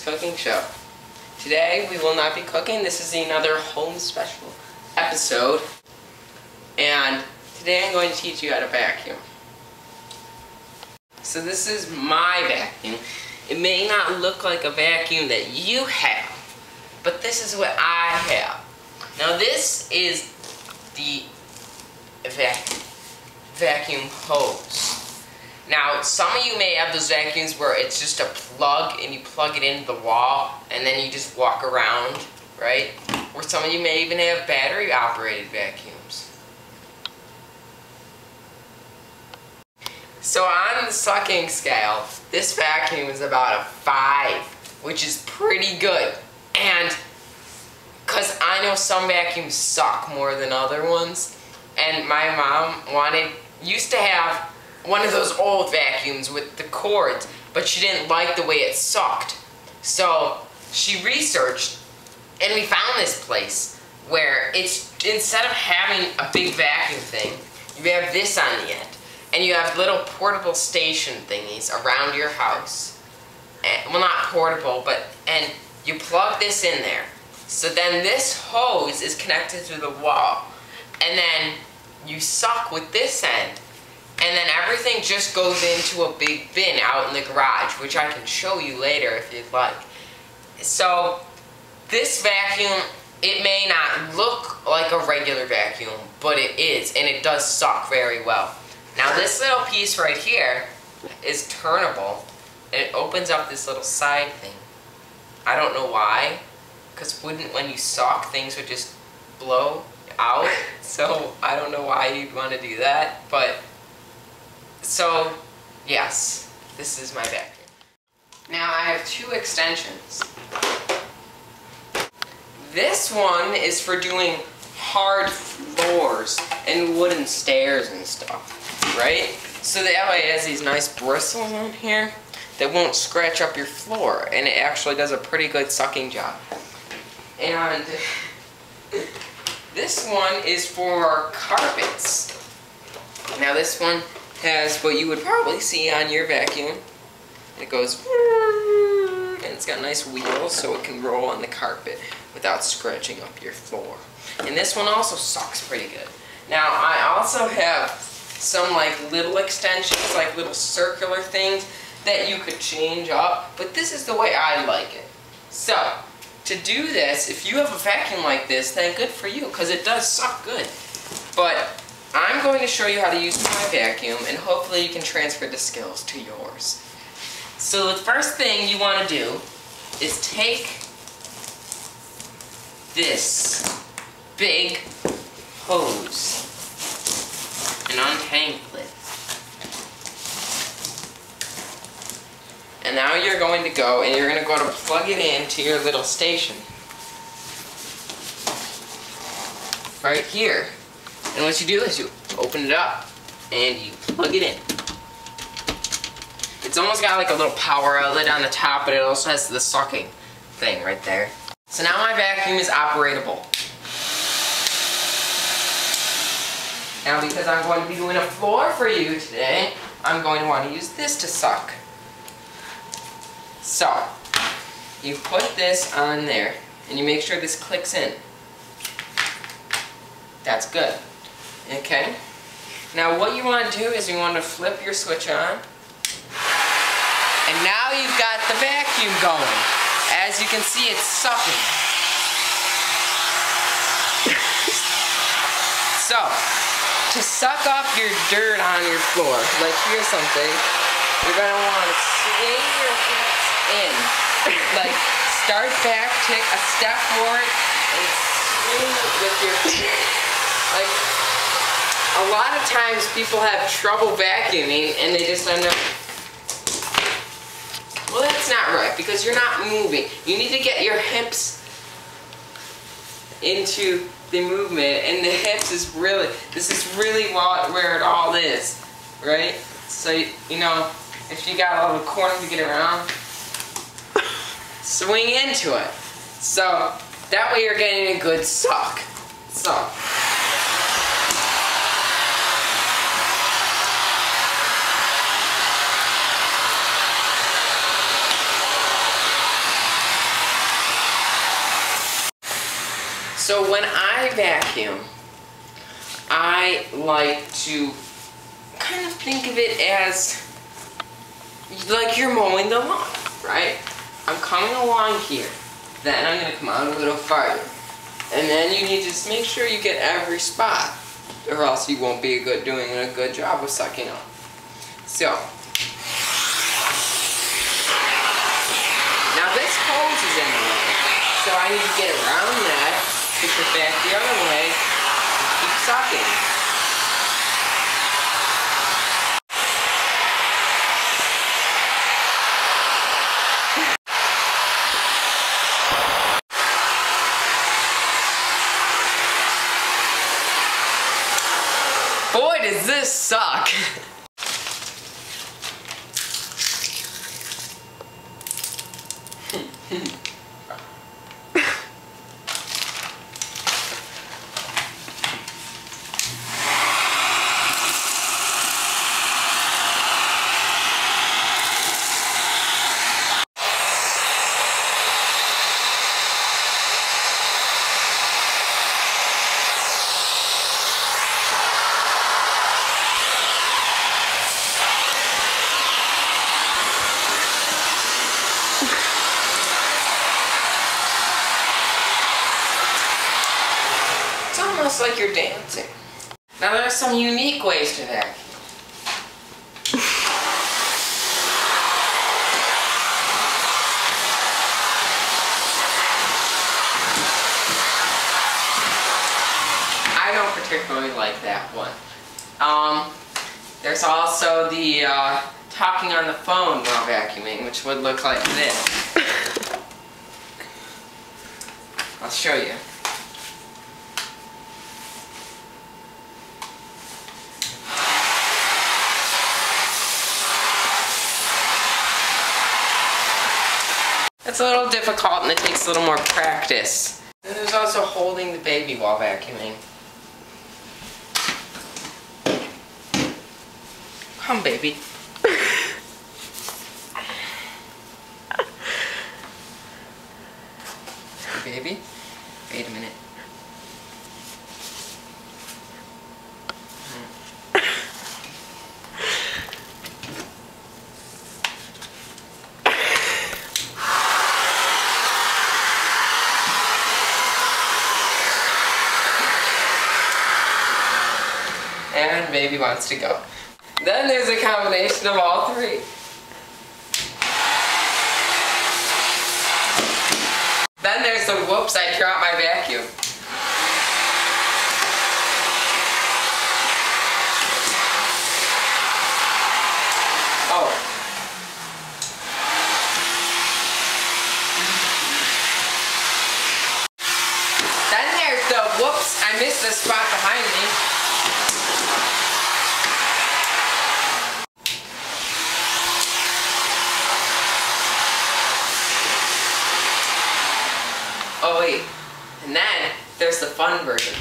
Cooking Show. Today we will not be cooking. This is another home special episode. And today I'm going to teach you how to vacuum. So this is my vacuum. It may not look like a vacuum that you have, but this is what I have. Now this is the vacuum hose. Now, some of you may have those vacuums where it's just a plug and you plug it into the wall and then you just walk around, right? Or some of you may even have battery operated vacuums. So on the sucking scale, this vacuum is about a 5, which is pretty good. And because I know some vacuums suck more than other ones, and my mom used to have one of those old vacuums with the cords, but she didn't like the way it sucked. So she researched, and we found this place where it's, instead of having a big vacuum thing, you have this on the end, and you have little portable station thingies around your house. And, well, not portable, and you plug this in there. So then this hose is connected to the wall, and then you suck with this end, and then everything just goes into a big bin out in the garage, which I can show you later if you'd like. So this vacuum, it may not look like a regular vacuum, but it is, and it does suck very well. Now this little piece right here is turnable, and it opens up this little side thing. I don't know why, because when you suck, things would just blow out. So I don't know why you'd want to do that, but so yes, this is my vacuum. Now I have 2 extensions. This one is for doing hard floors and wooden stairs and stuff, right? So that way it has these nice bristles on here that won't scratch up your floor, and it actually does a pretty good sucking job. And this one is for carpets. Now this one has what you would probably see on your vacuum. It goes, and it's got nice wheels so it can roll on the carpet without scratching up your floor. And this one also sucks pretty good. Now I also have some like little extensions, like little circular things that you could change up, but this is the way I like it. So to do this, if you have a vacuum like this, then good for you, because it does suck good. But I'm going to show you how to use my vacuum, and hopefully you can transfer the skills to yours. So the first thing you want to do is take this big hose and untangle it. And now you're going to go and you're going to go to plug it into your little station. Right here. And what you do is you open it up and you plug it in. It's almost got like a little power outlet on the top, but it also has the sucking thing right there. So now my vacuum is operatable. Now because I'm going to be doing a floor for you today, I'm going to want to use this to suck. So, you put this on there, and you make sure this clicks in. That's good. Okay? Now what you want to do is you want to flip your switch on, and now you've got the vacuum going. As you can see, it's sucking. So, to suck up your dirt on your floor, like here's something, you're going to want to swing your hips in. Like, start back, take a step forward, and swing with your feet. Like, a lot of times people have trouble vacuuming and they just end up, well, that's not right, because you're not moving. You need to get your hips into the movement, and the hips is really, this is really where it all is, right? So, you know, if you got a little corner to get around, swing into it. So that way you're getting a good suck. So So when I vacuum, I like to kind of think of it as like you're mowing the lawn, right? I'm coming along here, then I'm gonna come out a little farther. And then you need to just make sure you get every spot, or else you won't be doing a good job of sucking up. So, now this hose is in the way, so I need to get around that, push it back the other way, and keep sucking. Boy, does this suck! Almost like you're dancing. Now there are some unique ways to vacuum. I don't particularly like that one. There's also the talking on the phone while vacuuming, which would look like this. I'll show you. It's a little difficult and it takes a little more practice. And there's also holding the baby while vacuuming. Come, baby. Baby, wait a minute. And baby wants to go. Then there's a combination of all three. Then there's the whoops, I dropped my vacuum. Oh. Then there's the whoops, I missed the spot behind me. Oh wait, and then there's the fun version.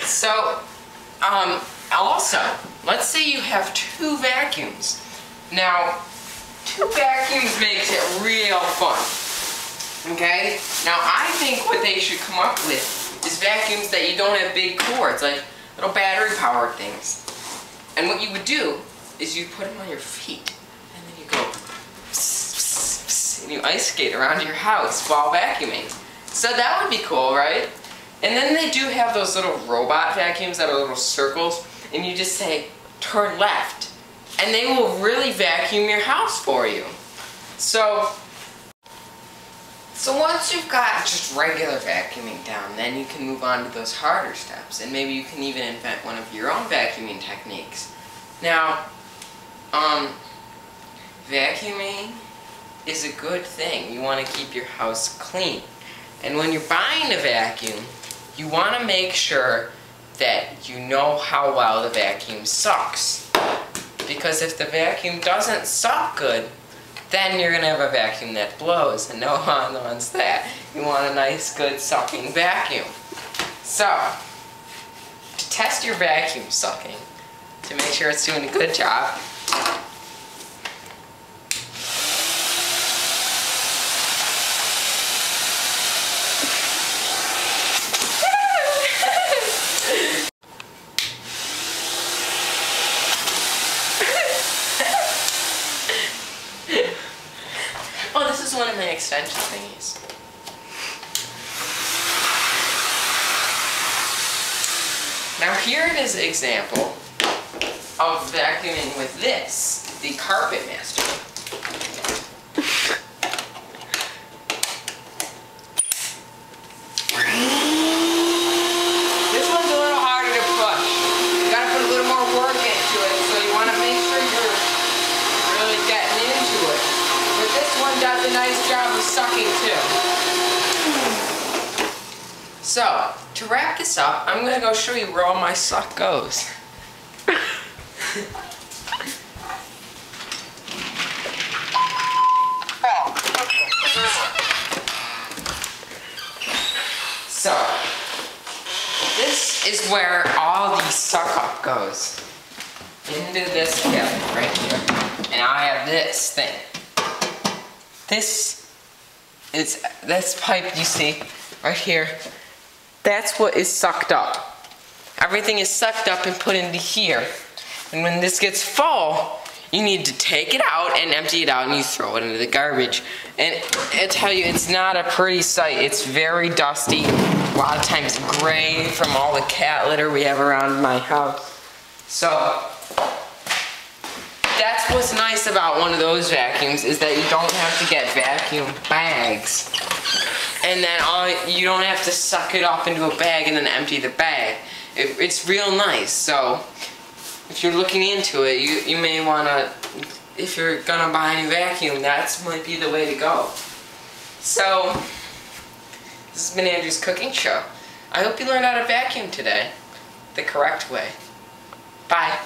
So, also, let's say you have 2 vacuums. Now, 2 vacuums makes it real fun. Okay? Now, I think what they should come up with is vacuums that you don't have big cords, like little battery-powered things. And what you would do is you put them on your feet, and then you go pss, pss, pss, and you ice skate around your house while vacuuming. So that would be cool, right? And then they do have those little robot vacuums that are little circles, and you just say, turn left, and they will really vacuum your house for you. So once you've got just regular vacuuming down, then you can move on to those harder steps, and maybe you can even invent one of your own vacuuming techniques. Now, vacuuming is a good thing. You want to keep your house clean. And when you're buying a vacuum, you want to make sure that you know how well the vacuum sucks. Because if the vacuum doesn't suck good, then you're going to have a vacuum that blows, and no one wants that. You want a nice, good sucking vacuum. So, to test your vacuum sucking, to make sure it's doing a good job, oh, this is one of my extension thingies. Now here it is an example of vacuuming with this, the Carpet Master. This one's a little harder to push. You gotta put a little more work into it, so you want to make sure you're really getting into it. But this one does a nice job of sucking too. So, to wrap this up, I'm going to go show you where all my suck goes. So, this is where all the suck up goes. Into this cabinet right here. And I have this thing. This pipe you see right here. That's what is sucked up. Everything is sucked up and put into here. And when this gets full, you need to take it out and empty it out, and you throw it into the garbage. And I tell you, it's not a pretty sight. It's very dusty, a lot of times gray from all the cat litter we have around my house. So that's what's nice about one of those vacuums, is that you don't have to get vacuum bags. And then you don't have to suck it up into a bag and then empty the bag. It's real nice. So if you're looking into it, you may want to, if you're going to buy a new vacuum, that might be the way to go. So this has been Andrew's cooking show. I hope you learned how to vacuum today the correct way. Bye.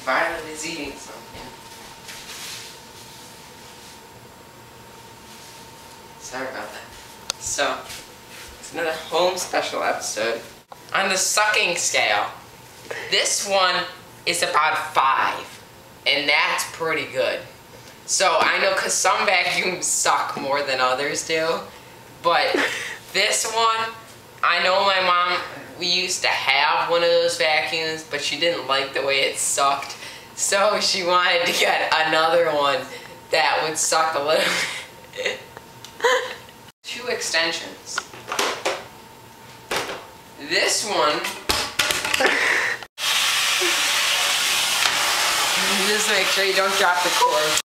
Violet is eating something. Sorry about that. So, it's another home special episode. On the sucking scale, this one is about 5, and that's pretty good. So, I know because some vacuums suck more than others do, but this one, I know my mom, we used to have one of those vacuums, but she didn't like the way it sucked, so she wanted to get another one that would suck a little bit. 2 extensions. This one, just make sure you don't drop the cord.